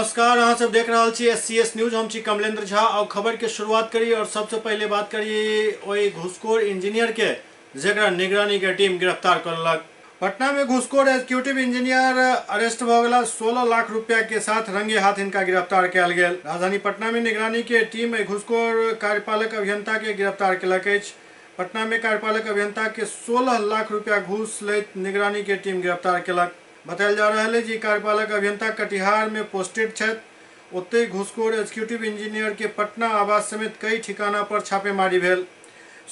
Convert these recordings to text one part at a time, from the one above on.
नमस्कार, अहाँ सब देख रहा छी SCS न्यूज। हम छी कमलेंद्र झा और खबर के शुरुआत करी और सबसे पहले बात करी वही घूसखोर इंजीनियर के जेकरा निगरानी के टीम गिरफ्तार करलक। पटना में घूसखोर एग्जीक्यूटिव इंजीनियर अरेस्ट भ गेला। 16 लाख रुपया के साथ रंगे हाथ इनका गिरफ्तार किया गया। राजधानी पटना में निगरानी के टीम घूसखोर कार्यपालक अभियंता के गिरफ्तार केलक। पटना में कार्यपालक अभियंता के 16 लाख रुपया घूस लैत निगरानी के टीम गिरफ्तार केलक। बतायल जा रहा है कि कार्यपालक अभियंता कटिहार में पोस्टेड छथि। ओते घूसखोर एग्जीक्यूटिव इंजीनियर के पटना आवास समेत कई ठिकाना पर छापेमारी भेल।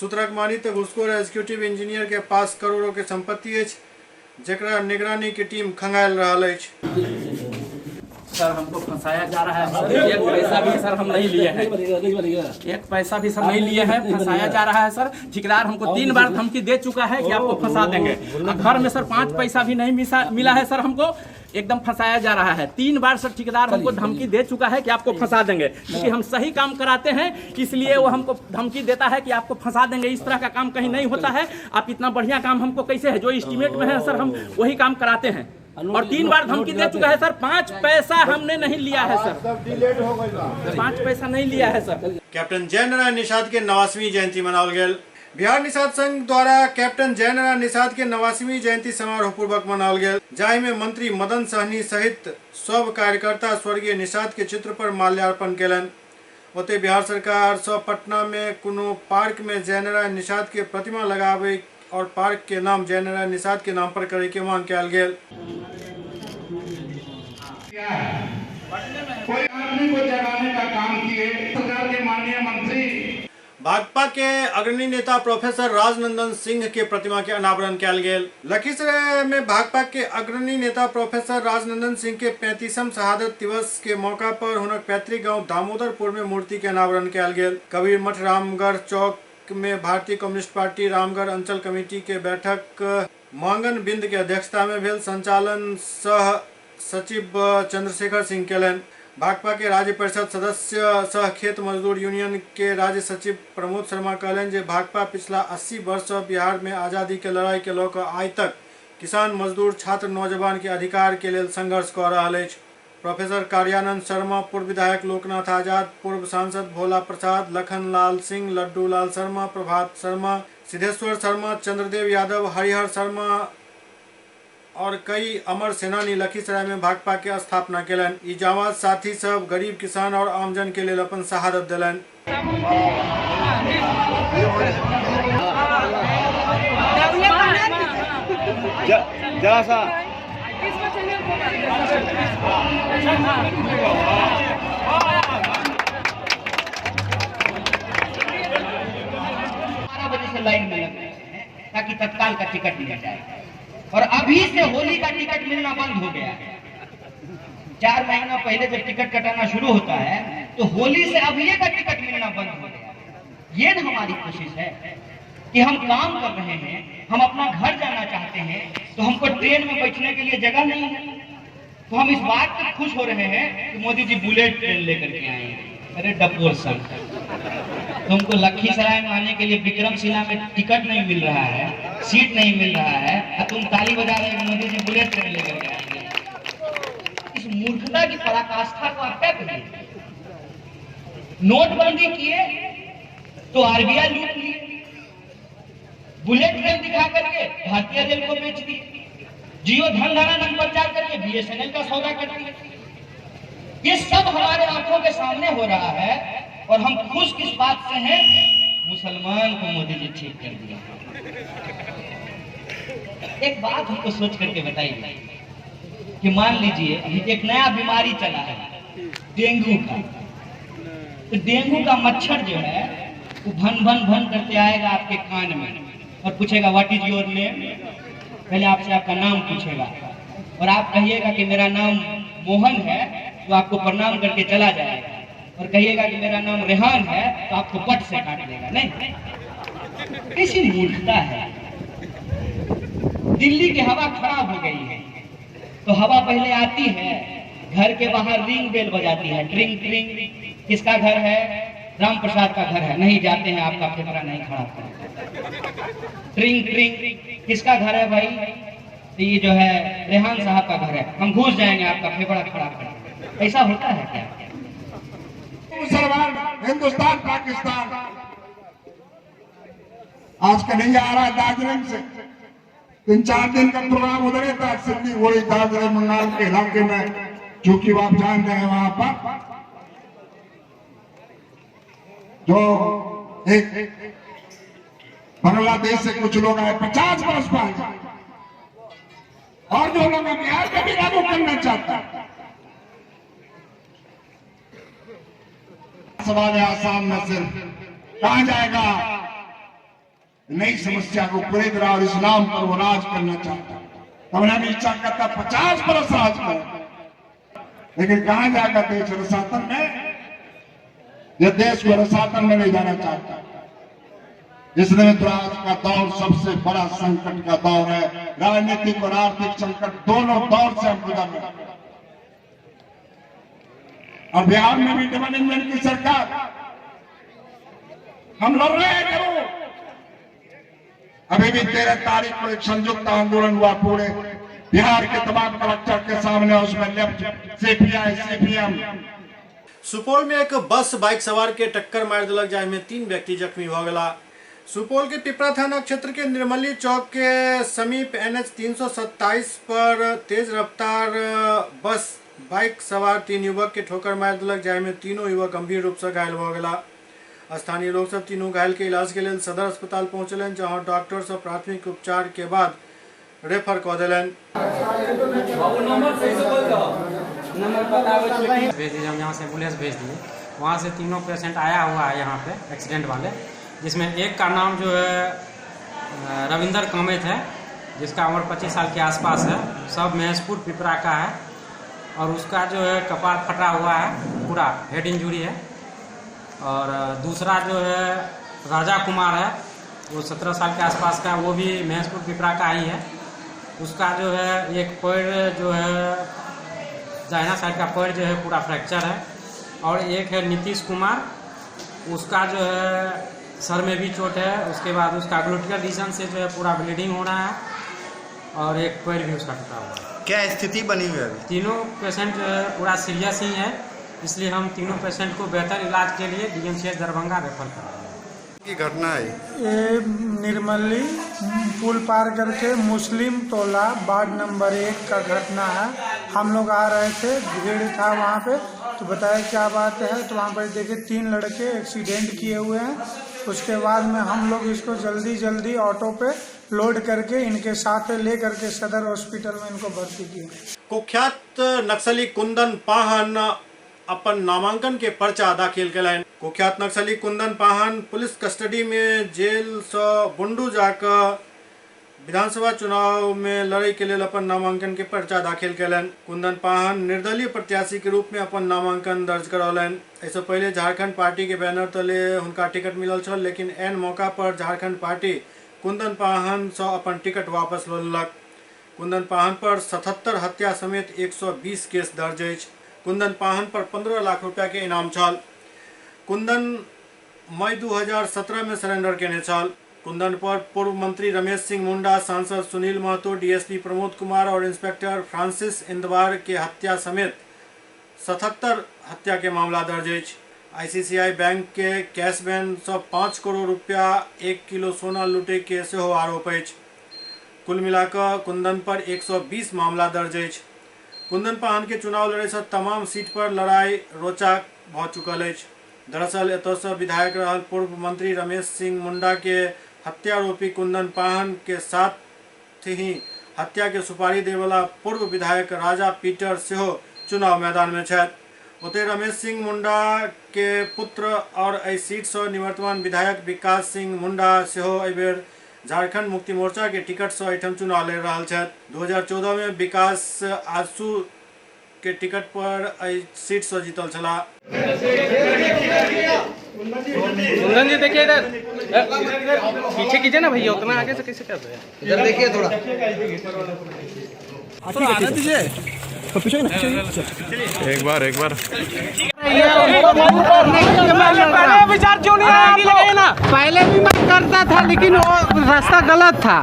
सूत्रक मानी तो घूसखोर एग्जीक्यूटिव इंजीनियर के पास करोड़ों के संपत्ति है, जेकरा निगरानी की टीम खंगाल रहा है। सर हमको फंसाया जा रहा है सर। एक पैसा भी सर हम नहीं लिए हैं, एक पैसा भी सर नहीं लिए हैं। फंसाया जा रहा है सर। ठेकेदार हमको 3 बार धमकी दे चुका है कि आपको फंसा देंगे। घर में सर 5 पैसा भी नहीं मिला है सर। हमको एकदम फंसाया जा रहा है। 3 बार सर ठेकेदार हमको धमकी दे चुका है कि आपको फंसा देंगे, क्योंकि हम सही काम कराते हैं, इसलिए वो हमको धमकी देता है कि आपको फंसा देंगे। इस तरह का काम कहीं नहीं होता है। आप इतना बढ़िया काम हमको कैसे है, जो एस्टीमेट में है सर हम वही काम कराते हैं। और 3 बार धमकी दे चुका है सर। 5 पैसा हमने नहीं लिया है सर। 5 पैसा नहीं लिया है सर। कैप्टन जयनारायण निषाद के 89वीं जयंती मनाओल गेल। बिहार निषाद संघ द्वारा कैप्टन जयनारायण निषाद के 89वीं जयंती समारोह पूर्वक मनाओल गेल, जाहि में मंत्री मदन सहनी सहित सब कार्यकर्ता स्वर्गीय निषाद के चित्र पर माल्यार्पण केलन। ओते बिहार सरकार सब पटना में कोनो पार्क में जयनारायण निषाद के प्रतिमा लगावे और पार्क के नाम जयनारायण निषाद के नाम पर करे के मांग कयल गेल। कोई आदमी को जगाने का काम किए सरकार के माननीय मंत्री। भाजपा के अग्रणी नेता प्रोफेसर राजनंदन सिंह के प्रतिमा के अनावरण किया गेल। लखीसराय में भाजपा के अग्रणी नेता प्रोफेसर राजनंदन सिंह के 35वीं शहादत दिवस के मौका पर हुनक पैतृक गांव दामोदरपुर में मूर्ति के अनावरण किया गेल। कबीर मठ रामगढ़ चौक में भारतीय कम्युनिस्ट पार्टी रामगढ़ अंचल कमेटी के बैठक मंगन बिंद के अध्यक्षता में भेल। संचालन सह सचिव चंद्रशेखर सिंह केलन। भाजपा के राज्य परिषद सदस्य सह खेत मजदूर यूनियन के राज्य सचिव प्रमोद शर्मा कहलन जे भाजपा पिछला 80 वर्ष बिहार में आजादी के लड़ाई के लऽ कऽ आइ तक किसान मजदूर छात्र नौजवान के अधिकार के लेल संघर्ष कऽ रहल अछि। प्रोफेसर कार्यानंद शर्मा, पूर्व विधायक लोकनाथ आजाद, पूर्व सांसद भोला प्रसाद, लखन लाल सिंह, लड्डू लाल शर्मा, प्रभात शर्मा, सिद्धेश्वर शर्मा, चंद्रदेव यादव, हरिहर शर्मा और कई अमर सेनानी लखीसराय में भाजपा के स्थापना केलन। ई जामात साथी सब गरीब किसान और आमजन के लिए अपन शहादत दिलन। लाइन में लगते हैं ताकि तत्काल का टिकट मिल जाए। और अभी से होली का टिकट मिलना बंद हो गया है। 4 महीना पहले जब टिकट कटाना शुरू होता है तो होली से अभी का टिकट मिलना बंद हो गया। ये न हमारी कोशिश है कि हम काम कर रहे हैं, हम अपना घर जाना चाहते हैं, तो हमको ट्रेन में बैठने के लिए जगह नहीं है। तो हम इस बात पर खुश हो रहे हैं कि मोदी जी बुलेट ट्रेन लेकर के आए हैं। अरे डपोर संघ, तुमको लखीसराय में आने के लिए विक्रमशिला में टिकट नहीं मिल रहा है, सीट नहीं मिल रहा है, और तुम ताली बजा रहे हो मोदी जी बुलेट ट्रेन लेकर के आएंगे। इस मूर्खता की पराकाष्ठा को आप क्या करिए? नोटबंदी किए तो आरबीआई लूट ली, बुलेट ट्रेन दिखा करके भारतीय रेल को बेच दी, जियो धन धारा नंग प्रचार करके BSNL का सौदा कर दिया। ये सब हमारे आंखों के सामने हो रहा है और हम खुश किस बात से हैं? मुसलमान को मोदी जी ठीक कर दिया। एक बात हमको सोच करके बताइए कि मान लीजिए अभी एक नया बीमारी चला है, डेंगू का। तो डेंगू का मच्छर जो है वो भन भन भन करते आएगा आपके कान में और पूछेगा व्हाट इज योर नेम। पहले आपसे आपका नाम पूछेगा और आप कहिएगा कि मेरा नाम मोहन है, तो आपको प्रणाम करके चला जाएगा। और कहिएगा कि मेरा नाम रेहान है, तो आपको पट से काट देगा। नहीं, कैसी मूर्खता है। दिल्ली की हवा खराब हो गई है तो हवा पहले आती है, घर के बाहर रिंग बेल बजाती है, ट्रिंग ट्रिंग। किसका घर है? राम प्रसाद का घर है, नहीं जाते हैं, आपका फेफड़ा नहीं खराब करें। ट्रिंग ट्रिंग, किसका घर है भाई? ये जो है रेहान साहब का घर है, हम घुस जाएंगे, आपका फेफड़ा खराब करें। ऐसा होता है क्या? मुसलमान हिंदुस्तान पाकिस्तान आज का नहीं आ रहा है दार्जिलिंग से 3-4 दिन का प्रोग्राम उधर था सिल्लीगुड़ी दार्जिलिंग बंगाल के इलाके में, चूंकि आप जानते हैं वहां पर जो एक बांग्लादेश से कुछ लोग आए 50 वर्ष पहले, और जो लोग बिहार में भी लागू करना चाहता है। सवाल है आसाम में सिर्फ कहां जाएगा, नई समस्या को खरीद रहा और इस नाम पर वो राज करना चाहता है। हमने भी इच्छा करता 50 बरस राज कर, लेकिन कहां जाएगा देश रसातन में? यह देश को रसातन में नहीं जाना चाहता, इसलिए तो आज का दौर सबसे बड़ा संकट का दौर है। राजनीतिक और आर्थिक संकट दोनों दौर से हम गुजर रहे हैं। और बिहार में भी डबल इंजन की सरकार, हम लड़ रहे हैं जरूर। अभी भी 13 तारीख को एक संयुक्त आंदोलन हुआ पूरे बिहार के तमाम कलेक्टर के सामने, उसमें लेफ्ट सीपीआई सीपीएम। सुपौल में एक बस बाइक सवार के टक्कर मार दिलक, जाहि में 3 व्यक्ति जख्मी हो गला। सुपौल के पिपरा थाना क्षेत्र के निर्मली चौक के समीप NH 327 पर तेज रफ्तार बस बाइक सवार 3 युवक के ठोकर मार दिलक, जाहि में तीनों युवक गंभीर रूप से घायल हो गला। स्थानीय लोग सब तीनों घायल के इलाज के लिए सदर अस्पताल पहुंचलन, जहां डॉक्टर सब प्राथमिक उपचार के बाद रेफर कर दिलन। भेज दिए, हम यहाँ से एम्बुलेंस भेज दिए। वहाँ से तीनों पेशेंट आया हुआ है यहाँ पे एक्सीडेंट वाले, जिसमें एक का नाम जो है रविंदर कामेत है, जिसका उम्र 25 साल के आसपास है, सब महेशपुर पिपरा का है, और उसका जो है कपार फटा हुआ है, पूरा हेड इंजरी है। और दूसरा जो है राजा कुमार है, वो 17 साल के आसपास का, वो भी महेशपुर पिपरा का ही है। उसका जो है एक पैर जो है दाहिना साइड का पैर जो है पूरा फ्रैक्चर है। और एक है नीतीश कुमार, उसका जो है सर में भी चोट है, उसके बाद उसका ग्लूटियल रीजन से जो है पूरा ब्लीडिंग हो रहा है, और एक पैर भी उसका टूटा हुआ है। क्या स्थिति बनी हुई है अभी? तीनों पेशेंट जो है पूरा सीरियस ही है, इसलिए हम तीनों पेशेंट को बेहतर इलाज के लिए DMCH दरभंगा रेफर कर रहे हैं। की घटना है ये निर्मली पुल पार करके मुस्लिम टोला वार्ड नंबर 1 का घटना है। हम लोग आ रहे थे, भीड़ था वहाँ पे, तो बताया क्या बात है, तो वहाँ पर देखे 3 लड़के एक्सीडेंट किए हुए हैं। उसके बाद में हम लोग इसको जल्दी ऑटो पे लोड करके इनके साथ ले करके सदर हॉस्पिटल में इनको भर्ती किए। कुख्यात नक्सली कुंदन पाहन अपन नामांकन के पर्चा दाखिल कलन। कुख्यात नक्सली कुंदन पाहन पुलिस कस्टडी में जेल से बुंडू जाकर विधानसभा चुनाव में लड़ाई के लिए अपन नामांकन के पर्चा दाखिल कलन। कुंदन पाहन निर्दलीय प्रत्याशी के रूप में अपन नामांकन दर्ज करौलन। ऐसे पहले झारखंड पार्टी के बैनर तले उनका टिकट मिलल छल, लेकिन एन मौका पर झारखंड पार्टी कुंदन पाहन से अपन टिकट वापस लेलक। कुंदन पाहन पर 77 हत्या समेत 120 केस दर्ज अछि। कुंदन पाहन पर 15 लाख रुपया के इनाम छल। कुंदन मई 2017 में सरेंडर केने छल। कुंदन पर पूर्व मंत्री रमेश सिंह मुंडा, सांसद सुनील महतो, DSP प्रमोद कुमार और इंस्पेक्टर फ्रांसिस इंदवार के हत्या समेत 77 हत्या के मामला दर्ज अछि। ICICI बैंक के कैश वैन से 5 करोड़ रुपया 1 किलो सोना लूटे के सेहो आरोप अछि। कुल मिलाकर कुंदन पर 120 मामला दर्ज अछि। कुंदन पाहन के चुनाव लड़े से तमाम सीट पर लड़ाई रोचक भ चुकल अछि। दरअसल एतऽ से विधायक रहल पूर्व मंत्री रमेश सिंह मुंडा के हत्यारोपी कुंदन पाहन के साथ ही हत्या के सुपारी देने वाला पूर्व विधायक राजा पीटर सेहो चुनाव मैदान में छथि। ओते रमेश सिंह मुंडा के पुत्र और एहि सीट से निवर्तमान विधायक विकास सिंह मुंडा सेहो एहि बेर झारखंड मुक्ति मोर्चा के टिकट से एठम चुनाव लड़ रहा है। 2014 में विकास आजसू के टिकट पर सीट से जीतल छला। कुंदन जी देखिए इधर, पीछे कीजिए ना भैया, उतना आगे से कैसे कर रहे हैं? इधर देखिए थोड़ा। थोड़ा आने दीजिए। एक बार विचार क्यों नहीं आया? पहले भी मैं करता था लेकिन वो रास्ता गलत था,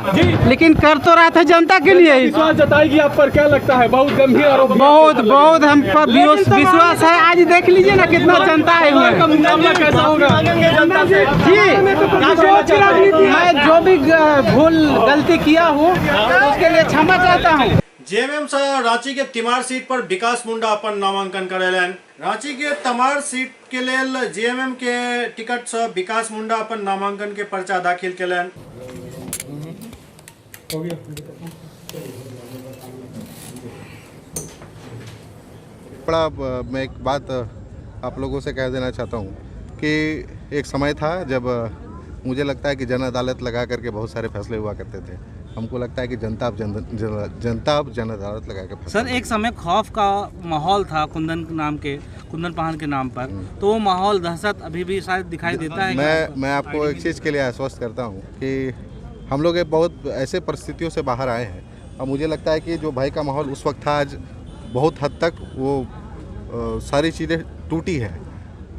लेकिन कर तो रहा था जनता के लिए ही। विश्वास जताएगी आप पर, क्या लगता है? बहुत गंभीर आरोप। बहुत हम पर विश्वास है। आज देख लीजिए ना कितना जनता है। मुकाबला कैसा होगा जी? मैं जो भी भूल गलती किया हूँ उसके लिए क्षमा चाहता हूँ। जेएमएम से रांची के तिमाड़ सीट पर विकास मुंडा अपन नामांकन करेलन। रांची के तिमाड़ सीट के लेल जेएमएम के टिकट से विकास मुंडा अपन नामांकन के पर्चा दाखिल करेलन। बड़ा मैं एक बात आप लोगों से कह देना चाहता हूँ कि एक समय था जब मुझे लगता है कि जन अदालत लगा करके बहुत सारे फैसले हुआ करते थे। हमको लगता है कि जनता अब जन अदालत लगा के। सर एक समय खौफ का माहौल था कुंदन पाहन के नाम पर, तो वो माहौल दहशत अभी भी शायद दिखाई देता है। मैं आपको एक चीज़ के लिए आश्वस्त करता हूँ कि हम लोग बहुत ऐसे परिस्थितियों से बाहर आए हैं और मुझे लगता है कि जो भय का माहौल उस वक्त था, आज बहुत हद तक वो सारी चीज़ें टूटी है।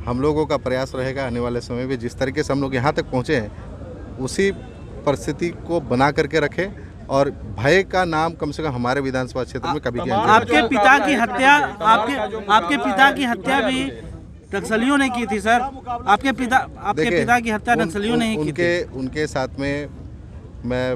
हम लोगों का प्रयास रहेगा आने वाले समय में जिस तरीके से हम लोग यहाँ तक पहुँचे हैं उसी परिस्थिति को बना करके रखें और भय का नाम कम से कम हमारे विधानसभा क्षेत्र में कभी नहीं। आपके पिता की हत्या भी नक्सलियों ने की थी सर। आपके पिता की हत्या नक्सलियों ने की थी। उनके साथ में मैं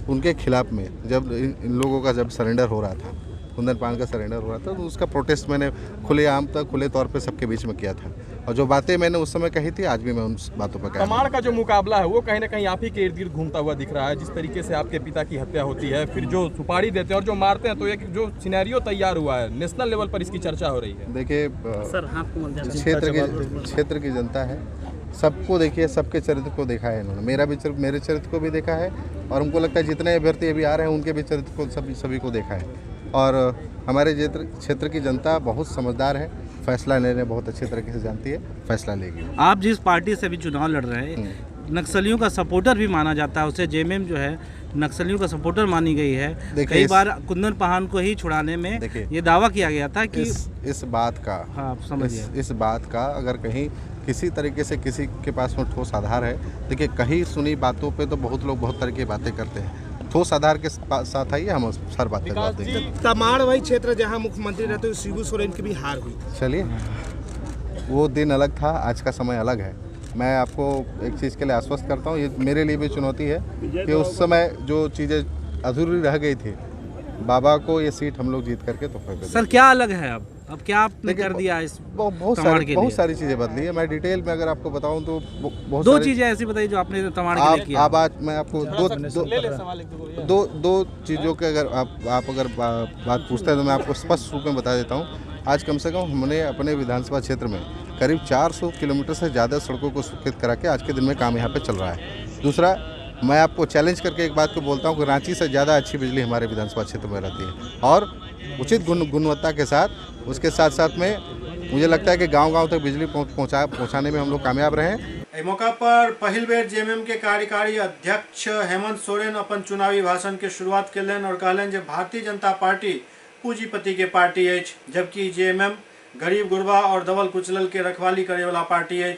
उनके खिलाफ में जब इन लोगों का जब सरेंडर हो रहा था, कुंदन पाहन का सरेंडर हो रहा था, तो उसका प्रोटेस्ट मैंने खुले तौर पे सबके बीच में किया था और जो बातें मैंने उस समय कही थी आज भी मैं उन बातों पर तमाड़ का जो मुकाबला है वो कहीं ना कहीं आप ही के इर्द गिर्द घूमता हुआ दिख रहा है। जिस तरीके से आपके पिता की हत्या होती है, फिर जो सुपारी देते हैं और जो मारते हैं, तो एक जो सिनेरियो तैयार हुआ है नेशनल लेवल पर इसकी चर्चा हो रही है। देखिए क्षेत्र की जनता है, सबको देखिए, सबके चरित्र को देखा है इन्होंने, मेरे चरित्र को भी देखा है और हमको लगता है जितने अभ्यर्थी अभी आ रहे हैं उनके भी चरित्र को सभी को देखा है। और हमारे क्षेत्र की जनता बहुत समझदार है, फैसला लेने बहुत अच्छे तरीके से जानती है, फैसला लेगी। आप जिस पार्टी से भी चुनाव लड़ रहे हैं, नक्सलियों का सपोर्टर भी माना जाता है, उसे जेएमएम जो है नक्सलियों का सपोर्टर मानी गई है। कई बार कुंदन पाहन को ही छुड़ाने में ये दावा किया गया था कि इस बात का, हाँ समझिए, इस बात का अगर कहीं किसी तरीके से किसी के पास में ठोस आधार है, देखिए कहीं सुनी बातों पे तो बहुत लोग बहुत तरह की बातें करते हैं, ठोस आधार के साथ आइए हम हर बात जवाब देंगे। तमाड़ वही क्षेत्र जहां मुख्यमंत्री रहते हुए शिबू सोरेन की भी हार हुई। चलिए वो दिन अलग था, आज का समय अलग है। मैं आपको एक चीज़ के लिए आश्वस्त करता हूँ, ये मेरे लिए भी चुनौती है कि उस समय जो चीज़ें अधूरी रह गई थी, बाबा को ये सीट हम लोग जीत करके तो सर क्या अलग है अब क्या आपने कर दिया इस बहुत सारी चीज़ें बदली है। मैं डिटेल में अगर आपको बताऊं तो बहुत दो चीज़ें ऐसी बताइए जो आपने तमाड़ के लिए किया। अब आज मैं आपको दो चीज़ों के अगर आप अगर बात पूछते हैं तो मैं आपको स्पष्ट रूप में बता देता हूँ। आज कम से कम हमने अपने विधानसभा क्षेत्र में करीब 400 किलोमीटर से ज़्यादा सड़कों को स्वीकृत करा के आज के दिन में काम यहाँ पे चल रहा है। दूसरा, मैं आपको चैलेंज करके एक बात को बोलता हूँ कि रांची से ज़्यादा अच्छी बिजली हमारे विधानसभा क्षेत्र में रहती है और उचित गुणवत्ता के साथ। उसके साथ साथ में मुझे लगता है कि गांव-गांव तक बिजली पहुंचाने में हम लोग कामयाब रहे। इस मौका पर पहल बेर जेएमएम के कार्यकारी अध्यक्ष हेमंत सोरेन अपन चुनावी भाषण के शुरुआत कलन और कहलन जे भारतीय जनता पार्टी पूंजीपति के पार्टी है, जबकि जेएमएम गरीब गुरबा और दबल कुचलल के रखवाली करे वाला पार्टी है।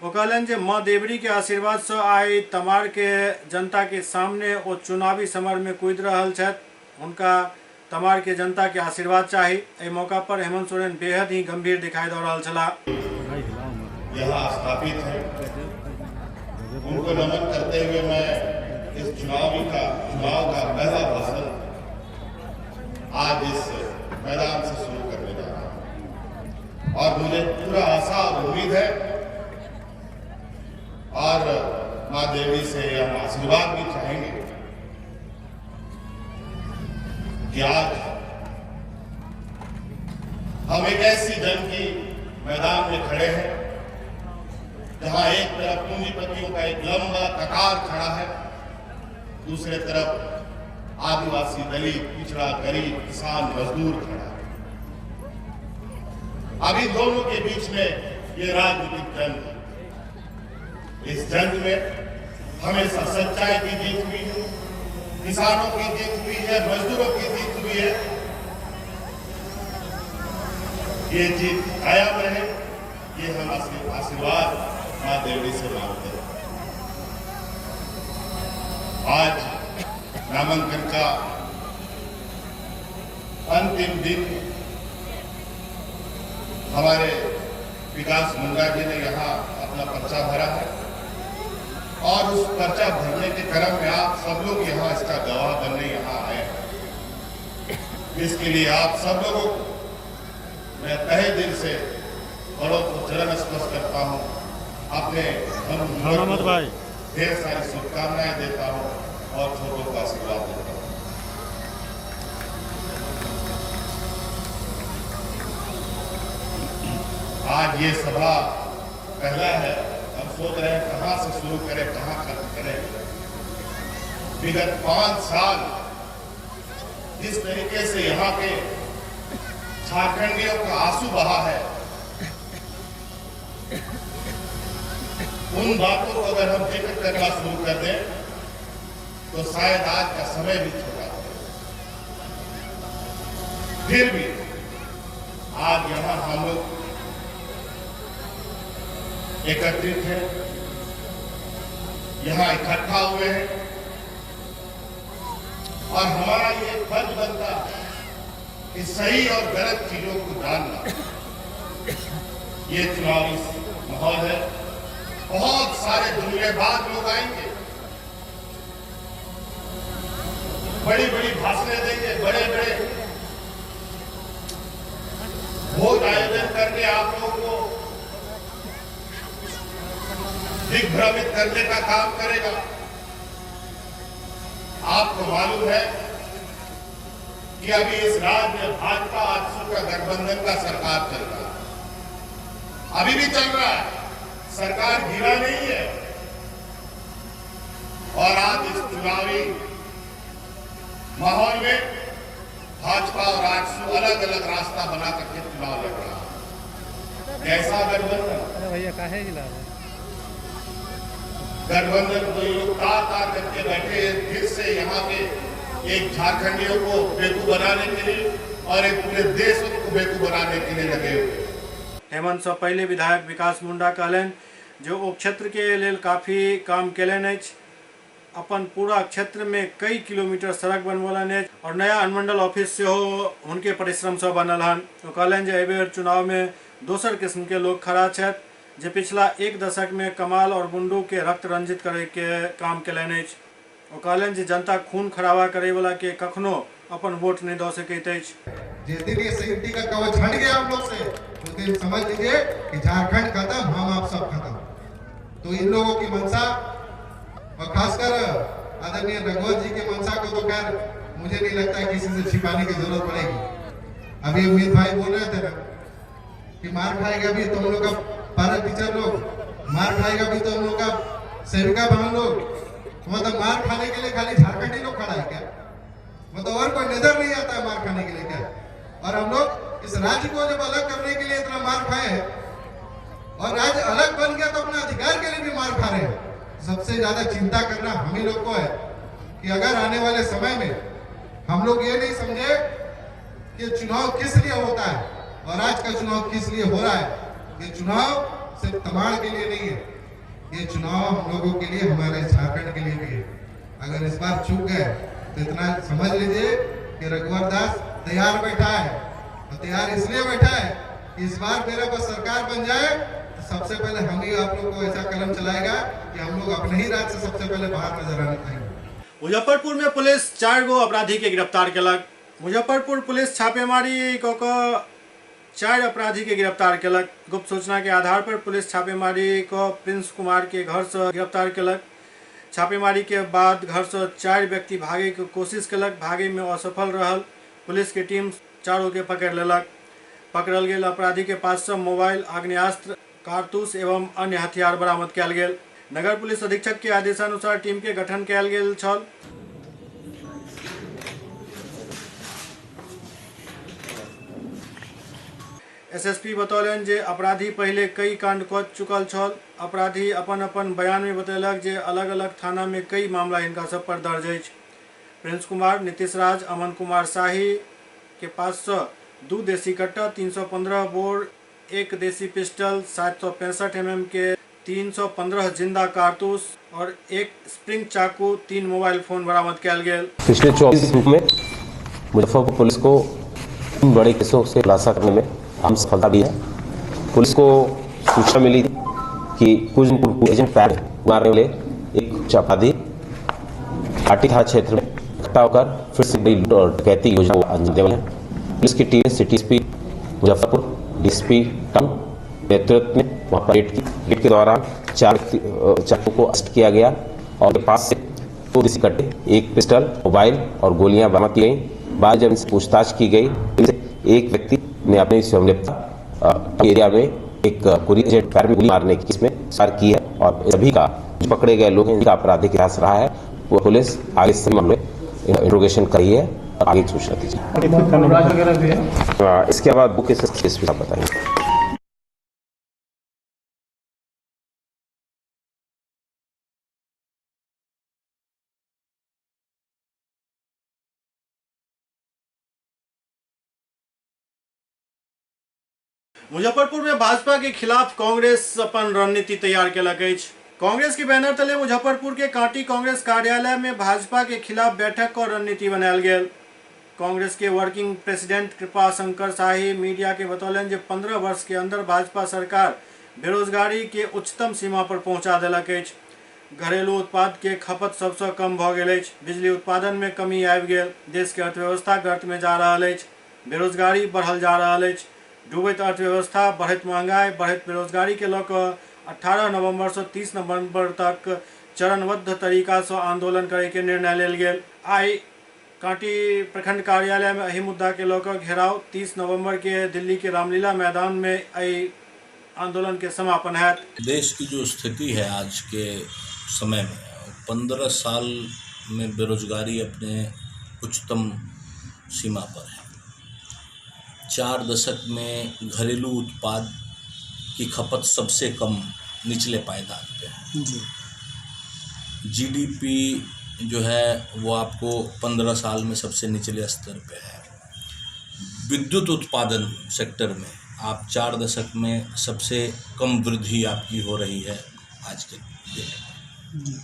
वो कहलन जे माँ देवरी के आशीर्वाद से आई तमाड़ के जनता के सामने वो चुनावी समर में कूद रहल छथि, उनका तमाड़ के जनता के आशीर्वाद चाहिए। इस मौका पर हेमंत सोरेन बेहद ही गंभीर दिखाई दे रहा छला। यहाँ स्थापित है, उनको नमन करते हुए मैं इस चुनाव का पहला भाषण आज इस मैदान से शुरू करने जा रहा हूँ और मुझे पूरा आशा और उम्मीद है और माँ देवी से हम आशीर्वाद भी चाहेंगे कि आज हम एक ऐसी जंग की मैदान में खड़े हैं जहां एक तरफ पूंजीपतियों का एक लंबा कतार खड़ा है, दूसरे तरफ आदिवासी, दलित, पिछड़ा, गरीब, किसान, मजदूर खड़ा है। अभी दोनों के बीच में ये राजनीतिक जंग है। इस जंग में हमेशा सच्चाई की जीत हुई है, किसानों की जीत हुई है, मजदूरों की जीत हुई है। ये जीत कायम रहे, ये हम आशीर्वाद मां देवी से मांगते हैं। आज नामांकन का अंतिम दिन हमारे विकास मुंडा जी ने यहाँ अपना पर्चा भरा है और उस पर्चा भरने के क्रम में आप सब लोग यहाँ इसका गवाह बनने यहाँ आए हैं। इसके लिए आप सब लोगों को मैं तहे दिल से बड़ों को चरण स्पर्श करता हूँ। अपने मोहम्मद भाई ढेर सारी शुभकामनाएं देता हूँ और छोटों का आशीर्वाद देता हूँ। आज ये सभा पहला है, हम सोच रहे हैं कहां से शुरू करें, कहां खत्म करें। विगत 5 साल जिस तरीके से यहाँ के झारखंडियों का आंसू बहा है, उन बातों को अगर हम जिक्र करना शुरू कर दें तो शायद आज का समय भी छोटा है। फिर भी आज यहाँ हम लोग एकत्रित है, यहाँ इकट्ठा हुए हैं और हमारा ये फर्ज बनता है कि सही और गलत चीजों को जानना। ये चुनावी माहौल है, बहुत सारे जुमलेबाज लोग आएंगे, बड़ी बड़ी भाषणें देंगे, बड़े बड़े भोज आयोजन करके आप लोगों को दिग्भ्रमित करने का काम करेगा। आपको मालूम है कि अभी इस राज्य में भाजपा आजसू का गठबंधन का सरकार चल रहा है, अभी भी चल रहा है, सरकार गिरा नहीं है। और आज इस चुनावी माहौल में भाजपा और आजसू अलग अलग रास्ता बना करके चुनाव लड़ रहा है। कैसा गठबंधन? भैया काहे गिला गठबंधन को लोग तार करके बैठे फिर से यहाँ पे एक झारखंडियों को बेकूफ बनाने के लिए और एक पूरे देश को बेकूफ बनाने के लिए लगे हुए। हेमंत से पहले विधायक विकास मुंडा कहलन जो ओ क्षेत्र के लेल काफी काम केलन अछि, अपन पूरा क्षेत्र में कई किलोमीटर सड़क बनवलन अछि और नया अनुमंडल ऑफिस से उनके परिश्रम से बनल हन। तो कहलन जे एहि बेर चुनाव में दोसर किस्म के लोग खड़ा छथि जे पिछला 1 दशक में कमाल और बुंडू के रक्त रंजित करे के काम केलन अछि। ओ कहलन जे जनता खून खराबा करे वाला के कखनो अपन वोट नहीं दे सकैत अछि। जिस दिन ये संयुक्ति का कवच हट गया आप लोग से, उस दिन समझ लीजिए कि झारखंड खत्म, हम आप सब खत्म। तो इन लोगों की मंशा और खासकर आदरणीय रघुवर जी के मंशा को तो खैर मुझे नहीं लगता किसी से छिपाने की जरूरत पड़ेगी। अभी उम्मीद भाई बोल रहे थे ना कि मार खाएगा भी तुम लोग का पारा टीचर लोग, मार खाएगा भी तो हम लोग का सेविका बहन लोग, मतलब मार खाने के लिए खाली झारखंडी लोग खड़ा है क्या? मतलब और कोई नजर नहीं आता है मार खाने के लिए क्या? और हम लोग इस राज्य को जब अलग करने के लिए इतना मार खाए हैं और राज्य अलग बन गया तो अपने अधिकार के लिए भी मार खा रहे हैं। सबसे ज्यादा चिंता करना हम ही लोग को है कि अगर आने वाले समय में हम लोग ये नहीं समझे कि चुनाव किस लिए होता है और आज का चुनाव किस लिए हो रहा है। ये चुनाव सिर्फ तमाड़ के लिए नहीं है, ये चुनाव हम लोगों के लिए, हमारे झारखंड के लिए भी है। अगर इस बार चूक गए तो इतना समझ लीजिए कि रघुवर दास तैयार बैठा है, और तैयार इसलिए बैठा है कि इस बार मेरा बस सरकार बन जाए तो सबसे पहले हम ही आप लोग को ऐसा कदम चलाएगा कि हम लोग अपने ही राज्य से सबसे पहले बाहर नजर आने पाएंगे। मुजफ्फरपुर में पुलिस 4 गो अपराधी के गिरफ्तार केलक। मुजफ्फरपुर पुलिस छापेमारी क 4 अपराधी के गिरफ्तार केलक। गुप्त सूचना के आधार पर पुलिस छापेमारी को प्रिंस कुमार के घर से गिरफ्तार केलक। छापेमारी के बाद घर से 4 व्यक्ति भागे के कोशिश केलक, भागे में असफल रहल। पुलिस की टीम चारों के पकड़ लेलक। पकड़ल गेल अपराधी के पास से मोबाइल, आग्नेयास्त्र, कारतूस एवं अन्य हथियार बरामद कयल गेल। नगर पुलिस अधीक्षक के आदेशानुसार टीम के गठन कयल गेल छल। एसएसपी बतौलन जे अपराधी पहले कई कांड कऽ चुकल छल। अपराधी अपन अपन बयान में बतेलक जे अलग अलग थाना में कई मामला इनका सब पर दर्ज अछि। प्रिंस कुमार, नीतीश राज, अमन कुमार शाही के पास 2 देसी कट्टा, 315 बोर, 1 देसी पिस्टल, 765 mm के 315 जिंदा कारतूस और 1 स्प्रिंग चाकू, 3 मोबाइल फोन बरामद किया गया। पिछले 24 घंटों में मुजफ्फरपुर पुलिस को 3 बड़े केसों से खुलासा करने में अहम सफलता भी है। पुलिस को सूचना मिली थी कि कुछ एजेंट पैर मारने वाले एक अपराधी घाटी थाना क्षेत्र में इकट्ठा होकर फिर से बड़ी लूट और डकैती योजना को अंजाम देने वाले हैं। पुलिस की team city SP Muzaffarpur, DSP town नेतृत्व में वहाँ पर रेड के दौरान 4 चारों को अरेस्ट किया गया और उनके पास से 2 देसी कट्टे, 1 पिस्टल, मोबाइल और गोलियां बरामद की गई। बाद जब इनसे पूछताछ की गई, एक व्यक्ति ने अपने एरिया में एक कुरियर एजेंट पैर में गोली मारने की केस में गिरफ्तार की है और सभी का जो पकड़े गए लोग हैं इनका आपराधिक इतिहास रहा है। वो पुलिस आगे से मामले इंट्रोगेशन कर रही है और आगे की सूचना दीजिए। इसके बाद बुक केस आप बताएंगे। मुजफ्फरपुर में भाजपा के खिलाफ कांग्रेस अपन रणनीति तैयार केलक अछि। कांग्रेस के बैनर तले मुजफ्फरपुर के कांटी कांग्रेस कार्यालय में भाजपा के खिलाफ बैठक और रणनीति बनायल गेल। कांग्रेस के वर्किंग प्रेसिडेंट कृपा शंकर शाही मीडिया के बतौलन जे 15 वर्ष के अंदर भाजपा सरकार बेरोजगारी के उच्चतम सीमा पर पहुंचा देलक अछि। घरेलू उत्पाद के खपत सबसे कम भ गेल अछि। बिजली उत्पादन में कमी आबि गेल। देश के अर्थव्यवस्था गर्त में जा रहल अछि। बेरोजगारी बढ़ल जा रहल अछि। डूबैत अर्थव्यवस्था, बढ़ैत महंगाई, बढ़ैत बेरोजगारी के लऽ कऽ 18 नवंबर से 30 नवंबर तक चरणबद्ध तरीका से आंदोलन करे के निर्णय लेल गेल। आई कांटी प्रखंड कार्यालय में एही मुद्दा के लऽ कऽ घेराव, 30 नवंबर के दिल्ली के रामलीला मैदान में एही आंदोलन के समापन है। देश की जो स्थिति है आज के समय में, 15 साल में बेरोजगारी अपने उच्चतम सीमा पर है। 4 दशक में घरेलू उत्पाद की खपत सबसे कम निचले पायदान पे है। जीडीपी जो है वो आपको 15 साल में सबसे निचले स्तर पे है। विद्युत उत्पादन सेक्टर में आप 4 दशक में सबसे कम वृद्धि आपकी हो रही है आज के डेट में।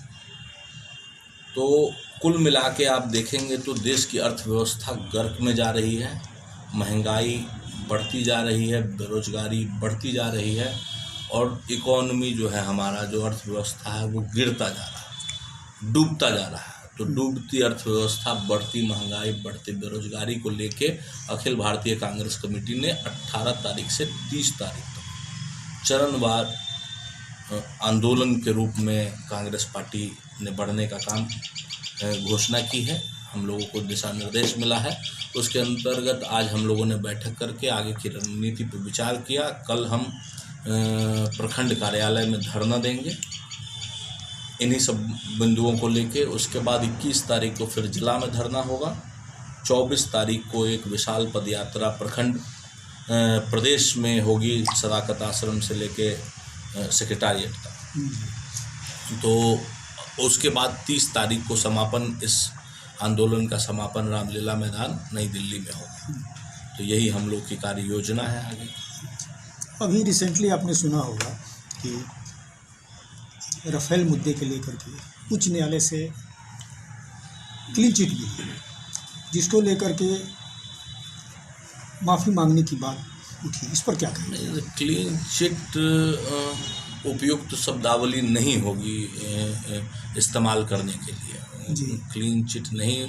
तो कुल मिला के आप देखेंगे तो देश की अर्थव्यवस्था गर्क में जा रही है। महंगाई बढ़ती जा रही है, बेरोजगारी बढ़ती जा रही है और इकोनॉमी जो है हमारा जो अर्थव्यवस्था है वो गिरता जा रहा है, डूबता जा रहा है। तो डूबती अर्थव्यवस्था, बढ़ती महंगाई, बढ़ती बेरोजगारी को लेके अखिल भारतीय कांग्रेस कमेटी ने 18 तारीख से 30 तारीख तक चरणवार आंदोलन के रूप में कांग्रेस पार्टी ने बढ़ने का काम घोषणा की है। हम लोगों को दिशा निर्देश मिला है। उसके अंतर्गत आज हम लोगों ने बैठक करके आगे की रणनीति पर विचार किया। कल हम प्रखंड कार्यालय में धरना देंगे इन्हीं सब बिंदुओं को लेके। उसके बाद 21 तारीख को फिर जिला में धरना होगा। 24 तारीख को एक विशाल पदयात्रा प्रखंड प्रदेश में होगी, सदाकत आश्रम से लेके सेक्रेटारिएट तक। तो उसके बाद 30 तारीख को समापन, इस आंदोलन का समापन रामलीला मैदान नई दिल्ली में होगा। तो यही हम लोग की कार्य योजना है आगे। अभी रिसेंटली आपने सुना होगा कि राफेल मुद्दे के लेकर के उच्च न्यायालय से क्लीन चिट मिली, जिसको लेकर के माफ़ी मांगने की बात उठी। इस पर क्या कहेंगे? क्लीन चिट उपयुक्त शब्दावली नहीं होगी इस्तेमाल करने के लिए। क्लीन चिट नहीं,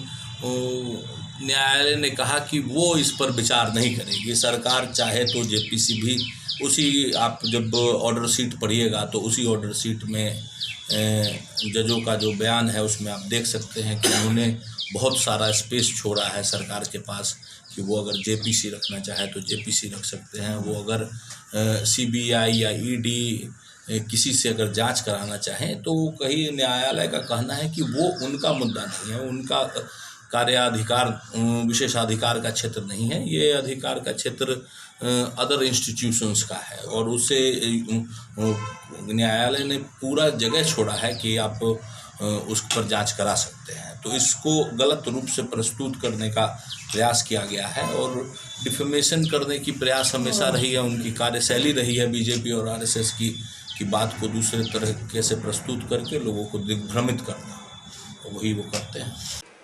न्यायालय ने कहा कि वो इस पर विचार नहीं करेगी। सरकार चाहे तो जेपीसी भी उसी, आप जब ऑर्डर शीट पढ़िएगा तो उसी ऑर्डर शीट में जजों का जो बयान है उसमें आप देख सकते हैं कि उन्होंने बहुत सारा स्पेस छोड़ा है सरकार के पास कि वो अगर जेपीसी रखना चाहे तो जेपीसी रख सकते हैं। वो अगर सीबीआई या ईडी किसी से अगर जांच कराना चाहें तो कहीं न्यायालय का कहना है कि वो उनका मुद्दा नहीं है, उनका कार्याधिकार विशेषाधिकार का क्षेत्र नहीं है। ये अधिकार का क्षेत्र अदर इंस्टीट्यूशंस का है और उसे न्यायालय ने पूरा जगह छोड़ा है कि आप उस पर जांच करा सकते हैं। तो इसको गलत रूप से प्रस्तुत करने का प्रयास किया गया है और डिफेमेशन करने की प्रयास हमेशा रही है, उनकी कार्यशैली रही है बीजेपी और आरएसएस की बात को दूसरे तरीके से प्रस्तुत करके लोगों को दिग्भ्रमित करना, वही वो करते हैं।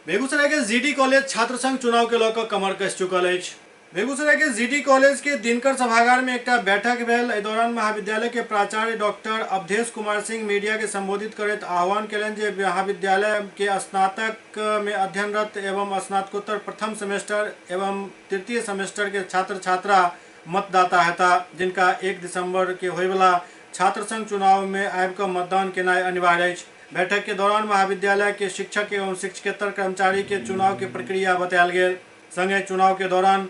बेगूसराय के जीडी कॉलेज छात्र संघ चुनाव के लऽ कमर कस चुकल अछि। बेगूसराय के जीडी कॉलेज के दिनकर सभागार में एक बैठक भेल। एहि दौरान महाविद्यालय के प्राचार्य डॉक्टर अवधेश कुमार सिंह मीडिया के संबोधित करैत आह्वान कयलनि जे महाविद्यालय के स्नातक में अध्ययनरत एवं स्नातकोत्तर प्रथम सेमेस्टर एवं तृतीय सेमेस्टर के छात्र छात्रा मतदाता हेता, जिनका 1 दिसंबर के होयवला छात्र संघ चुनाव में आबि कऽ मतदान केनाइ अनिवार्य अछि। बैठक के दौरान महाविद्यालय के शिक्षक एवं शिक्षकेतर कर्मचारी के चुनाव के प्रक्रिया बतायल गेल। संगे चुनाव के दौरान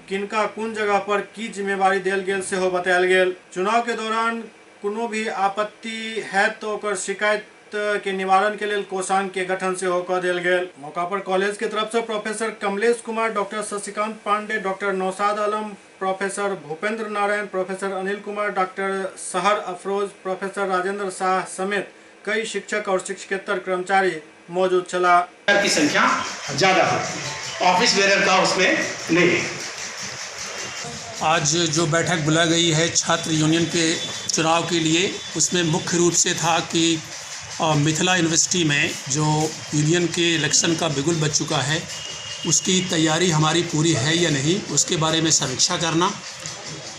किनका कुन जगह पर की जिम्मेवारी देल गेल सेहो बतायल गेल। चुनाव के दौरान कोनो भी आपत्ति है तो ओकर शिकायत के निवारण के लिए कोषांग के गठन सेहो कऽ देल गेल। मौका पर कॉलेज के तरफ से professor Kamlesh Kumar, doctor Shashikant Pandey, doctor Naushad Alam, professor Bhupendra Narayan, professor Anil Kumar, doctor Sehar Afroz, professor Rajendra Shah समेत कई शिक्षक और शिक्षकेतर कर्मचारी मौजूद छला। की संख्या ज्यादा होती है, ऑफिस वेयर का उसमें नहीं है। आज जो बैठक बुलाई गई है छात्र यूनियन के चुनाव के लिए, उसमें मुख्य रूप से था कि मिथिला यूनिवर्सिटी में जो यूनियन के इलेक्शन का बिगुल बज चुका है, उसकी तैयारी हमारी पूरी है या नहीं, उसके बारे में समीक्षा करना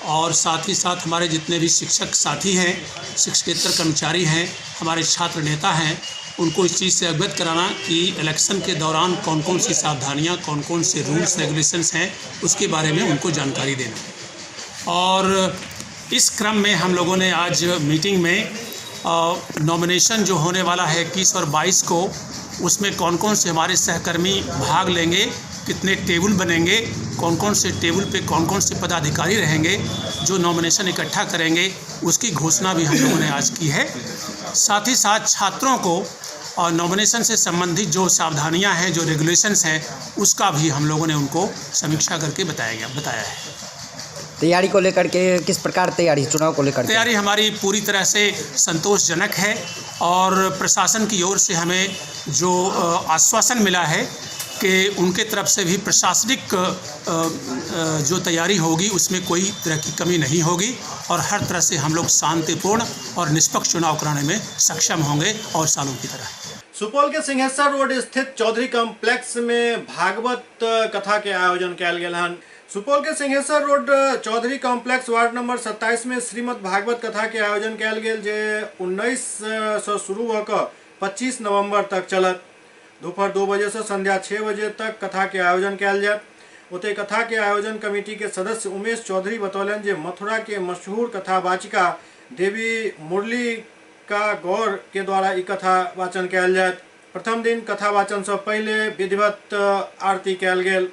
और साथ ही साथ हमारे जितने भी शिक्षक साथी हैं, शिक्षकेतर कर्मचारी हैं, हमारे छात्र नेता हैं, उनको इस चीज़ से अवगत कराना कि इलेक्शन के दौरान कौन कौन सी सावधानियां, कौन कौन से रूल्स रेगुलेशंस हैं, उसके बारे में उनको जानकारी देना। और इस क्रम में हम लोगों ने आज मीटिंग में नॉमिनेशन जो होने वाला है 21 और 22 को, उसमें कौन कौन से हमारे सहकर्मी भाग लेंगे, कितने टेबल बनेंगे, कौन कौन से टेबल पे कौन कौन से पदाधिकारी रहेंगे जो नॉमिनेशन इकट्ठा करेंगे, उसकी घोषणा भी हम लोगों ने आज की है। साथ ही साथ छात्रों को और नॉमिनेशन से संबंधित जो सावधानियां हैं, जो रेगुलेशंस हैं, उसका भी हम लोगों ने उनको समीक्षा करके बताया है। तैयारी को लेकर के किस प्रकार तैयारी, चुनाव को लेकर तैयारी हमारी पूरी तरह से संतोषजनक है और प्रशासन की ओर से हमें जो आश्वासन मिला है कि उनके तरफ से भी प्रशासनिक जो तैयारी होगी उसमें कोई तरह की कमी नहीं होगी और हर तरह से हम लोग शांतिपूर्ण और निष्पक्ष चुनाव कराने में सक्षम होंगे और सालों की तरह। सुपौल के सिंहेश्वर रोड स्थित चौधरी कॉम्प्लेक्स में भागवत कथा के आयोजन कयल गेल हन। सुपौल के Singheshwar road Chaudhary complex ward number 27 में श्रीमद् भागवत कथा के आयोजन कयल गेल, जे 19 से शुरू होकर 25 नवंबर तक चलत। दोपहर 2 बजे से संध्या 6 बजे तक कथा के आयोजन कयल जायत। ओते कथा के आयोजन कमेटी के सदस्य उमेश चौधरी बतौलन जे मथुरा के मशहूर कथावाचिका देवी मुरली का गौर के द्वारा ई कथा वाचन कयल जायत। प्रथम दिन कथा वाचन से पहले विधिवत आरती कयल गेल।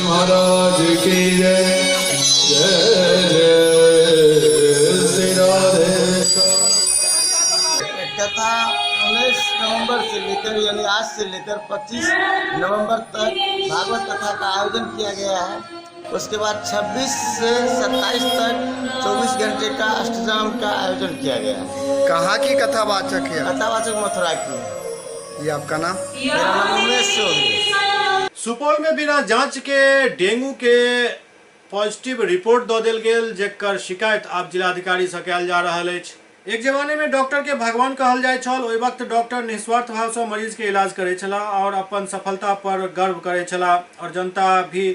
महाराज की जय, जय जय श्री राधे। कथा 19 नवंबर से लेकर यानी आज से लेकर 25 नवंबर तक भागवत कथा का आयोजन किया गया है। उसके बाद 26 से 27 तक 24 घंटे का अष्टजाम का आयोजन किया गया है। कहाँ की कथावाचक है? कथावाचक मथुरा की। ये आपका नाम? मेरा नाम उमेश चौधरी। सुपौल में बिना जांच के डेंगू के पॉजिटिव रिपोर्ट दऽ देल गेल, जेकर शिकायत आब जिलाधिकारी से कयल जा रहल अछि। एक जमाने में डॉक्टर के भगवान कहल जाय छल। ओहि वक्त डॉक्टर निस्वार्थ भाव से मरीज के इलाज करे छला और अपन सफलता पर गर्व करे छला और जनता भी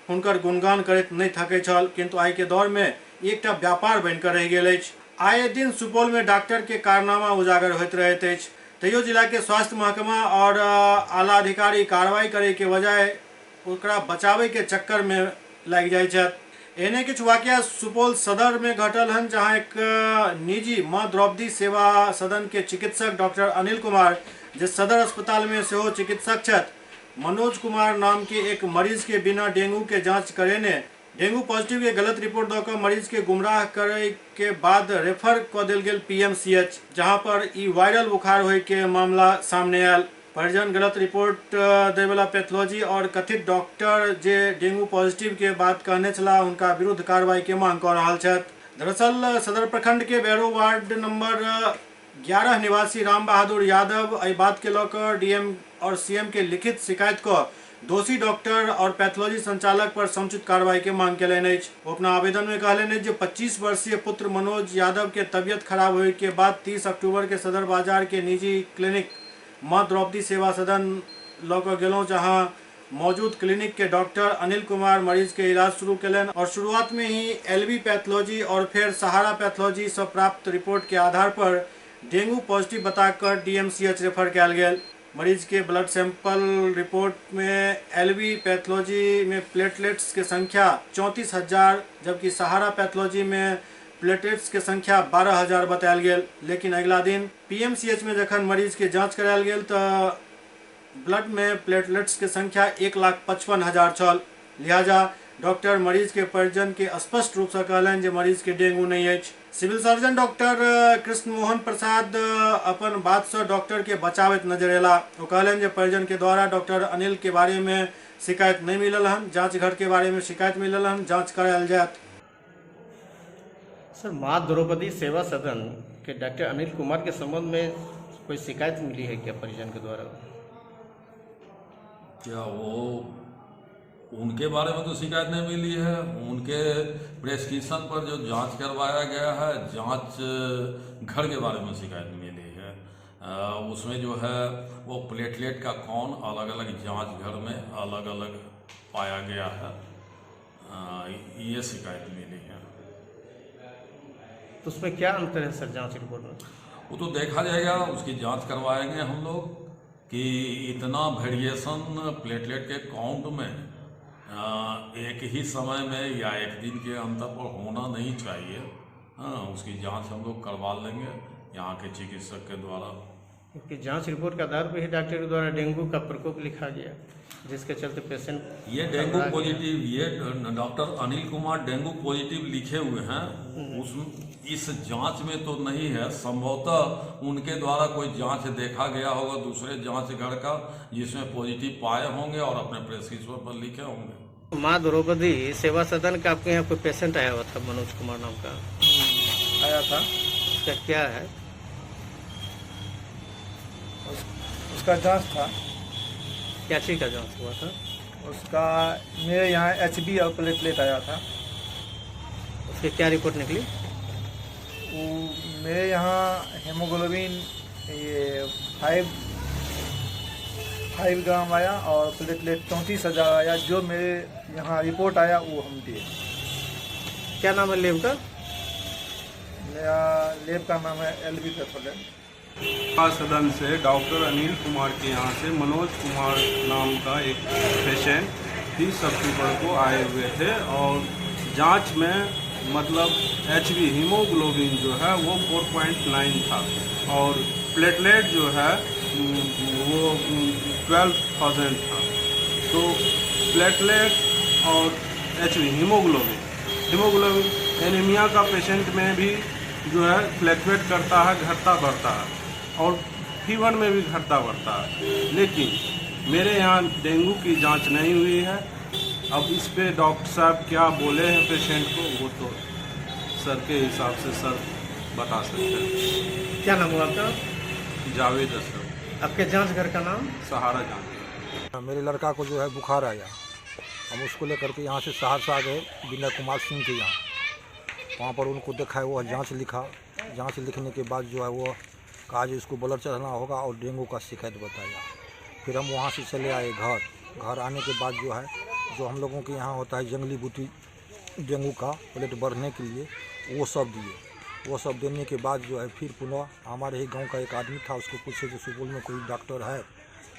हुनकर गुणगान करैत नहीं थकै छल। किंतु आइ के दौर में एकटा व्यापार बनि कऽ रहि गेल अछि। आए दिन सुपौल में डॉक्टर के कारनामा उजागर होइत रहैत अछि। तैयो जिला के स्वास्थ्य महकमा और आला अधिकारी कार्रवाई करे के बजाय ओकरा बचावे के चक्कर में लग जाय छथि। एहने किछु वाकया सुपौल सदर में घटल हन, जहां एक निजी माँ द्रौपदी सेवा सदन के चिकित्सक डॉक्टर अनिल कुमार, जे सदर अस्पताल में सेहो चिकित्सक छथि, मनोज कुमार नाम के एक मरीज के बिना डेंगू के जांच करेने डेंगू पॉजिटिव के गलत रिपोर्ट दऽ कऽ मरीज के गुमराह करे के बाद रेफर कऽ देल गेल PMCH, जहां पर ई वायरल बुखार होय के मामला सामने आयल। परिजन गलत रिपोर्ट दै वाला पैथोलॉजी और कथित डॉक्टर जे डेंगू पॉजिटिव के बात कहने छला हुनका विरुद्ध कार्रवाई के मांग कऽ रहल छथि। दरअसल सदर प्रखंड के बैरो वार्ड नंबर 11 निवासी राम बहादुर यादव एहि बात के लऽ DM और CM के लिखित शिकायत को दोषी डॉक्टर और पैथोलॉजी संचालक पर समुचित कार्रवाई के मांग कयलनि अछि। ओ अपना आवेदन में कहलनि जे 25 वर्षीय पुत्र मनोज यादव के तबियत खराब होने के बाद 30 अक्टूबर के सदर बाजार के निजी क्लिनिक माँ द्रौपदी सेवा सदन लऽ कऽ गेलहुँ, जहाँ मौजूद क्लिनिक के डॉक्टर अनिल कुमार मरीज के इलाज शुरू कयलनि और शुरुआत में ही LV पैथोलॉजी और फिर सहारा पैथोलॉजी से प्राप्त रिपोर्ट के आधार पर डेंगू पॉजिटिव बताकर DMCH रेफर कयल गेल। मरीज के ब्लड सैंपल रिपोर्ट में LV पैथोलॉजी में प्लेटलेट्स के संख्या 34,000 जबकि सहारा पैथोलॉजी में प्लेटलेट्स के संख्या 12,000 बतायल गेल। लेकिन अगला दिन PMCH में जखन मरीज के जांच करायल गेल तो ब्लड में प्लेटलेट्स के संख्या 1,55,000 छल। लिहाजा डॉक्टर मरीज के परिजन के स्पष्ट रूप से कहलनि जे मरीज के डेंगू नहीं अछि। Civil surgeon doctor Krishna Mohan Prasad अपन बात से डॉक्टर के बचावत नजर एला। वो कहलनि जे परिजन के द्वारा डॉक्टर अनिल के बारे में शिकायत नहीं मिलल हन, जांच घर के बारे में शिकायत मिलल हन, जांच करायल जात। सर, माँ द्रौपदी सेवा सदन के डॉक्टर अनिल कुमार के संबंध में कोई शिकायत मिली है क्या परिजन के द्वारा? क्या वो उनके बारे में तो शिकायत नहीं मिली है। उनके प्रेस्क्रिप्शन पर जो जांच करवाया गया है, जांच घर के बारे में शिकायत मिली है। उसमें जो है वो प्लेटलेट का कौन अलग अलग जांच घर में अलग अलग पाया गया है, ये शिकायत मिली है। तो उसमें क्या अंतर है सर जांच रिपोर्ट में? वो तो देखा जाएगा, उसकी जांच करवाएंगे हम लोग कि इतना वेरिएशन प्लेटलेट के काउंट में एक ही समय में या एक दिन के अंतर पर होना नहीं चाहिए। हाँ, उसकी जांच हम लोग करवा लेंगे यहाँ के चिकित्सक के द्वारा। क्योंकि जांच रिपोर्ट के आधार पर ही डॉक्टर के द्वारा डेंगू का प्रकोप लिखा गया, जिसके चलते पेशेंट ये डेंगू पॉजिटिव, ये doctor Anil Kumar dengue positive लिखे हुए हैं। उस इस जांच में तो नहीं है, संभवतः उनके द्वारा कोई जांच देखा गया होगा दूसरे जांच घर का, जिसमें पॉजिटिव पाए होंगे और अपने प्रेस्क्रिप्शन पर लिखे होंगे। माँ द्रौपदी सेवा सदन का आपके यहाँ कोई पेशेंट आया हुआ था, मनोज कुमार नाम का आया था। उसका क्या है? उसका जांच था। क्या चीज का जांच हुआ था? उसका मेरे यहाँ HB और प्लेटलेट आया था। उसकी क्या रिपोर्ट निकली? वो मेरे यहाँ हेमोग्लोबिन ये 5 ग्राम आया और प्लेटलेट 34,000 आया। जो मेरे यहाँ रिपोर्ट आया वो हम दिए। क्या नाम है लेब का? मेरा लेब का नाम है LV पैथोलॉजी। सदन से डॉक्टर अनिल कुमार के यहाँ से मनोज कुमार नाम का एक पेशेंट 30 अक्टूबर को आए हुए थे और जांच में मतलब HB हीमोग्लोबिन जो है वो 4.9 था और प्लेटलेट जो है वो 12,000 था। तो प्लेटलेट और HB हीमोग्लोबिन एनीमिया का पेशेंट में भी जो है फ्लैक्चुएट करता है, घटता बढ़ता है और फीवर में भी घटता बढ़ता है। लेकिन मेरे यहाँ डेंगू की जांच नहीं हुई है। अब इस पे डॉक्टर साहब क्या बोले हैं पेशेंट को, वो तो सर के हिसाब से सर बता सकते हैं। क्या नाम हुआ आपका? जावेद असलम। आपके जांच घर का नाम? सहारा जांच। मेरे लड़का को जो है बुखार आया, हम उसको लेकर के यहाँ से सहरसा गए विनय कुमार सिंह के यहाँ। वहाँ पर उनको देखा है, वो जांच लिखा। जांच लिखने के बाद जो है वो कहा जो इसको ब्लड चढ़ाना होगा और डेंगू का शिकायत बताया। फिर हम वहाँ से चले आए घर आने के बाद जो है जो हम लोगों के यहाँ होता है जंगली बूटी डेंगू का प्लेट बढ़ने के लिए, वो सब दिए। वो सब देने के बाद जो है फिर पुनः हमारे ही गांव का एक आदमी था, उसको पूछे कि सुपौल में कोई डॉक्टर है?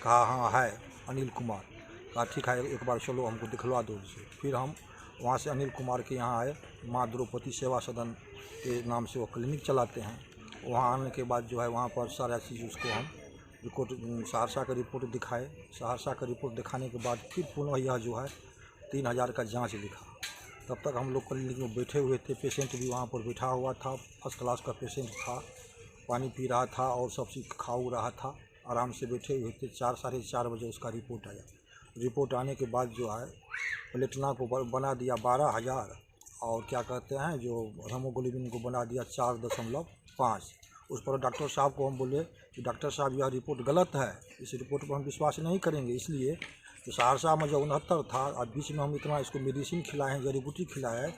कहा हाँ है, अनिल कुमार। कहा ठीक है, एक बार चलो हमको दिखलवा दो उसे। फिर हम वहाँ से अनिल कुमार के यहाँ आए। माँ द्रौपदी सेवा सदन के नाम से वो क्लिनिक चलाते हैं। वहाँ आने के बाद जो है वहाँ पर सारा चीज़ उसको हम रिपोर्ट सहरसा का रिपोर्ट दिखाए। सहरसा का रिपोर्ट दिखाने के बाद फिर पुनः यह जो है 3,000 का जांच लिखा। तब तक हम लोग क्लिनिक में बैठे हुए थे। पेशेंट भी वहाँ पर बैठा हुआ था, फर्स्ट क्लास का पेशेंट था, पानी पी रहा था और सब चीज़ खा रहा था, आराम से बैठे हुए थे। 4-4:30 बजे उसका रिपोर्ट आया। रिपोर्ट आने के बाद जो है प्लेटना को बना दिया 12,000 और क्या कहते हैं जो हेमोग्लोबिन को बना दिया 4.5। उस पर डॉक्टर साहब को हम बोले कि डॉक्टर साहब यह रिपोर्ट गलत है, इस रिपोर्ट पर हम विश्वास नहीं करेंगे। इसलिए तो सहरसा में जो 69 था और बीच में हम इतना इसको मेडिसिन खिलाए हैं, जड़ी बूटी खिलाए हैं,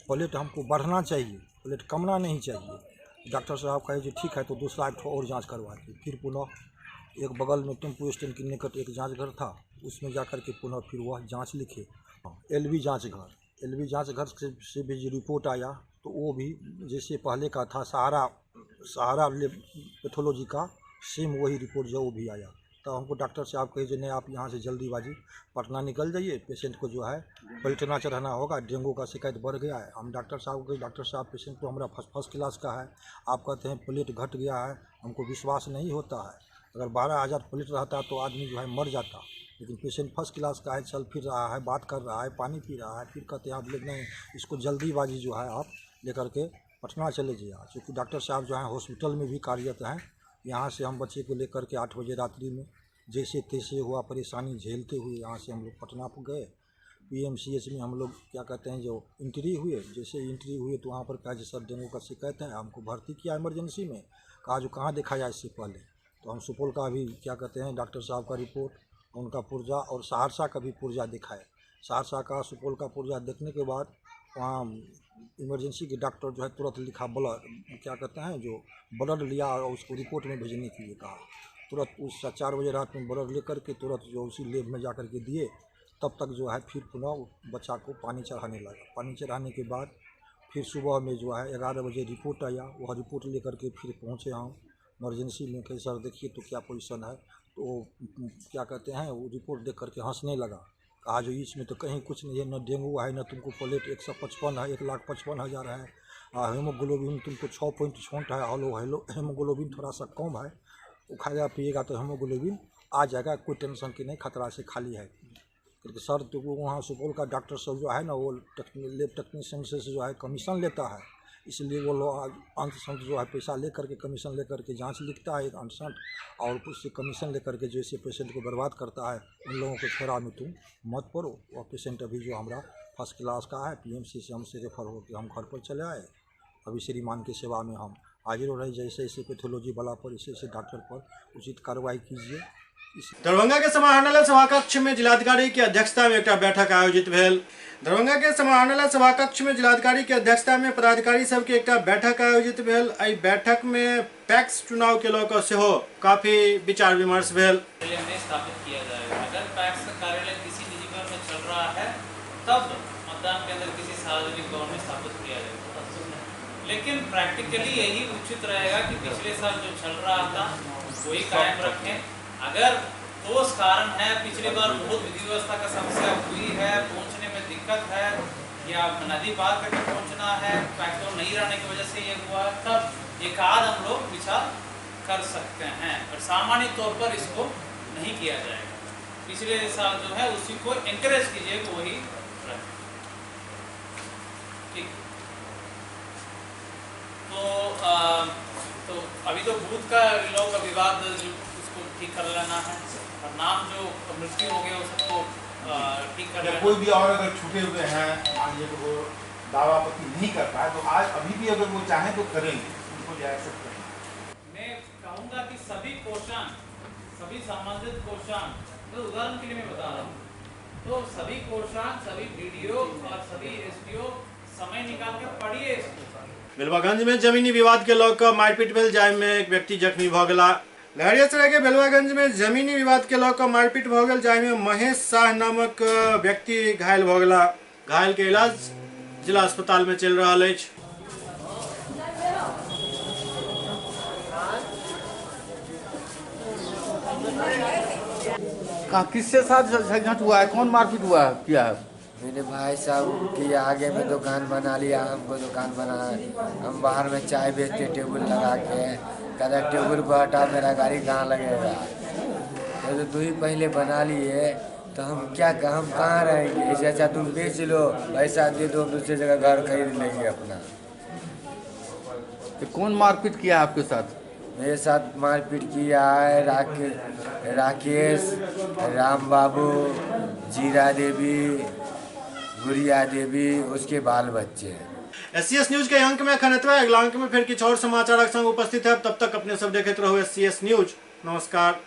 प्लेट हमको बढ़ना चाहिए, प्लेट कमना नहीं चाहिए। डॉक्टर साहब कहे जी ठीक है तो दूसरा एक और जाँच करवाते। फिर पुनः एक बगल में टेम्पो स्टैंड के निकट एक जाँच घर था, उसमें जा कर के पुनः फिर वह जाँच लिखे। LV जाँच घर से भी जो रिपोर्ट आया तो वो भी जैसे पहले का था सहारा पैथोलॉजी का सेम वही रिपोर्ट जो वो भी आया। तो हमको डॉक्टर साहब कहे जो नहीं आप यहाँ से जल्दीबाजी पटना निकल जाइए, पेशेंट को जो है पलटना चढ़ाना होगा, डेंगू का शिकायत बढ़ गया है। हम डॉक्टर साहब को डॉक्टर साहब पेशेंट तो हमारा फर्स्ट क्लास का है, आप कहते हैं प्लेट घट गया है, हमको विश्वास नहीं होता है। अगर 12,000 प्लेट रहता तो आदमी जो है मर जाता, लेकिन पेशेंट फर्स्ट क्लास का है, चल फिर रहा है, बात कर रहा है, पानी पी रहा है। फिर कहते हैं आप लोग नहीं, इसको जल्दीबाजी जो है आप लेकर के पटना चले जाइए। क्योंकि डॉक्टर साहब जो हैं हॉस्पिटल में भी कार्यरत हैं। यहाँ से हम बच्चे को लेकर के 8 बजे रात्रि में जैसे तैसे हुआ परेशानी झेलते हुए यहाँ से हम लोग पटना पर गए। PMCH में हम लोग क्या कहते हैं जो इंट्री हुए, जैसे इंट्री हुए तो वहाँ पर कहा सर डेंगू का शिकायत है, हमको भर्ती किया इमरजेंसी में। कहा जो कहाँ दिखाया इससे पहले, तो हम सुपौल का भी क्या कहते हैं डॉक्टर साहब का रिपोर्ट, उनका पुर्जा और सहरसा का भी पुर्जा दिखाए। सहरसा का सुपौल का पुर्जा देखने के बाद वहाँ इमरजेंसी के डॉक्टर जो है तुरंत लिखा ब्लड क्या कहते हैं जो ब्लड लिया और उसको रिपोर्ट में भेजने के लिए कहा। तुरंत उस 4 बजे रात में ब्लड लेकर के तुरंत जो उसी लैब में जा कर के दिए। तब तक जो है फिर पुनः बच्चा को पानी चढ़ाने लगा। पानी चढ़ाने के बाद फिर सुबह में जो है 11 बजे रिपोर्ट आया। वह रिपोर्ट लेकर के फिर पहुँचे हम इमरजेंसी में। कहीं सर देखिए तो क्या पोजीशन है, तो क्या कहते हैं वो रिपोर्ट देख करके हंसने लगा। कहा जो इसमें तो कहीं कुछ नहीं है, न डेंगू है न तुमको प्लेट 155 है, 1,55,000 है, हेमोग्लोबिन तुमको 6.6 है, हेमोग्लोबिन थोड़ा सा कम है, वो खाएगा पिएगा तो हेमोग्लोबिन आ जाएगा, कोई टेंशन की नहीं, खतरा से खाली है। क्योंकि सर तो वहाँ सुपौल का डॉक्टर सब जो है ना वो लैब टेक्नीशियन से जो है कमीशन लेता है, इसलिए वो लोग अंत संत जो है पैसा ले करके कमीशन ले करके जांच लिखता है अंत संत, और उससे कमीशन ले करके जैसे पेशेंट को बर्बाद करता है। उन लोगों को फेरा में तुम मत पड़ो। वह पेशेंट अभी जो हमारा फर्स्ट क्लास का है, PMC से हमसे रेफर होकर हम घर पर चले आए। अभी श्रीमान की सेवा में हम हाजिर हो रहे। जैसे जैसे पैथोलॉजी वाला पर ऐसे डॉक्टर पर उचित कार्रवाई कीजिए। दरभंगा के समाहरणालय सभाकक्ष में जिलाधिकारी की अध्यक्षता में एक बैठक आयोजित भेल। दरभंगा के समाहरणालय सभाकक्ष में जिलाधिकारी की अध्यक्षता में पदाधिकारी सब के एक बैठक आयोजित भेल। एहि बैठक में पैक्स चुनाव के लऽ सेहो काफी विचार विमर्श भेल। स्थापित किया जाएगा। अगर पैक्स का कार्यालय किसी निजी भवन में चल रहा है तब मतदान केंद्र किसी सार्वजनिक भवन में स्थापित किया जाएगा। लेकिन प्रैक्टिकली यही उचित रहेगा कि पिछले साल जो चल रहा था वही कायम रखें। अगर ठोस कारण है, पिछली बार बहुत विधि व्यवस्था का समस्या हुई है, पहुंचने में दिक्कत है या नदी पार करके पहुंचना है, पैक्स नहीं रहने की वजह से ये हुआ, तब एक आध हम लोग विचार कर सकते हैं, पर सामान्य तौर पर इसको नहीं किया जाएगा। पिछले साल जो है उसी को एनकरेज कीजिए कि वही रहे। ठीक, तो अभी तो बूथ का लोग का विवाद उसको ठीक कर लेना है, और नाम जो मृत्यु हो गया उसको ठीक कर लेना। कोई भी और अगर छूटे हुए हैं, मान लीजिए तो वो दावा आपत्ति नहीं कर पाए तो आज अभी भी अगर वो चाहें तो करेंगे, उनको एक्सेप्ट करेंगे। मैं कहूँगा कि सभी कोषांग, सभी संबंधित कोषांग, तो उदाहरण के लिए मैं बता रहा हूँ, तो सभी कोषांग, सभी BDO और सभी SDO समय निकाल कर पढ़िए। बेलवागंज में जमीनी विवाद के लऽ मारपीट भेल, जाहि में एक व्यक्ति जख्मी भऽ गेला। लहरियासराय के बेलवागंज में जमीनी विवाद के लऽ मारपीट भऽ गेल, जाहि में महेश शाह नामक व्यक्ति घायल भऽ गेला। घायल के इलाज जिला अस्पताल में चल रहा है। किससे साथ झगड़ा हुआ है, कौन मारपीट हुआ है, क्या है? मेरे भाई साहब के आगे में दुकान बना लिया, हमको दुकान बना, हम बाहर में चाय बेचते टेबल लगा के, कहता टेबल को हटा, मेरा गाड़ी कहाँ लगेगा। तो 2 ही पहले बना लिए, तो हम कहाँ रहेंगे? इससे अच्छा तुम बेच लो, पैसा दे दो, दूसरी जगह घर खरीद लेंगे अपना। तो कौन मारपीट किया आपके साथ? मेरे साथ मारपीट किया है राकेश, राम बाबू, जीरा देवी, गुड़िया देवी, उसके बाल बच्चे। SCS न्यूज के अंक में खनतवा अगला अंक में फिर कुछ और समाचार संग उपस्थित है। तब तक अपने सब देखते रहो SCS न्यूज। नमस्कार।